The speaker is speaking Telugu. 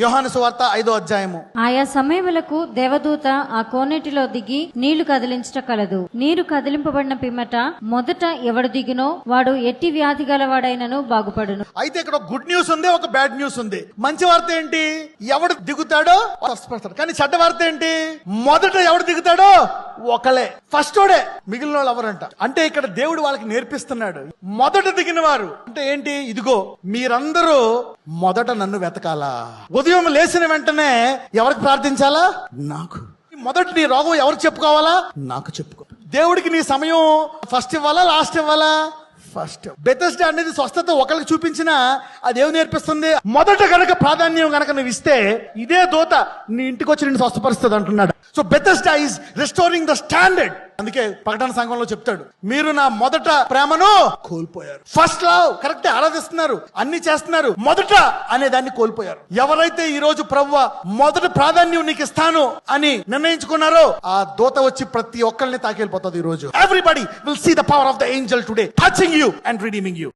యోహాను సువార్త 5వ అధ్యాయము. ఆయా సమయములకు దేవదూత ఆ కోనేటిలో దిగి నీళ్లు కదిలించట కలదు. నీరు కదిలింపబడిన పిమ్మట మొదట ఎవడు దిగునో వాడు ఎట్టి వ్యాధి గలవాడైనను బాగుపడును. అయితే ఇక్కడ ఒక గుడ్ న్యూస్ ఉంది, ఒక బ్యాడ్ న్యూస్ ఉంది. మంచి వార్త ఏంటి? ఎవడు దిగుతాడో స్వస్థపడతాడు. కానీ చెడ్డ వార్త ఏంటి? మొదట ఎవడు దిగుతాడో ఒకలే, ఫస్ట్ వాడే, మిగిలిన వాళ్ళు ఎవరంట. అంటే ఇక్కడ దేవుడు వాళ్ళకి నేర్పిస్తున్నాడు, మొదట దిగిన వారు అంటే ఏంటి? ఇదిగో మీరందరూ మొదట నన్ను వెతకాలా. ఉదయం లేచిన వెంటనే ఎవరికి ప్రార్థించాలా? నాకు. మొదట నీ రోగం ఎవరికి చెప్పుకోవాలా? నాకు చెప్పుకో. దేవుడికి నీ సమయం ఫస్ట్ ఇవ్వాలా, లాస్ట్ ఇవ్వాలా? ఫస్ట్. బెతెస్డా అనేది స్వస్థత ఒకరికి చూపించినా అదేమి నేర్పిస్తుంది? మొదట గనక ప్రాధాన్యం గనక నువ్వు ఇస్తే ఇదే దూత నీ ఇంటికి వచ్చి నేను స్వస్థపరుస్తుంది అంటున్నాడు. So Bethesda is restoring the standard. అందుకే ప్రకటన సంఘంలో చెప్తాడు, మీరు నా మొదట ప్రేమను కోల్పోయారు. ఫస్ట్ లవ్ కరెక్ట్ ఆరాధిస్తున్నారు, అన్ని చేస్తున్నారు, మొదట అనే దాన్ని కోల్పోయారు. ఎవరైతే ఈ రోజు ప్రభువా మొదటి ప్రాధాన్యం నీకు ఇస్తాను అని నిర్ణయించుకున్నారో ఆ దూత వచ్చి ప్రతి ఒక్కరిని తాకెళ్ళిపోతుంది. ఈ రోజు everybody will see the power of the angel today touching you and redeeming you.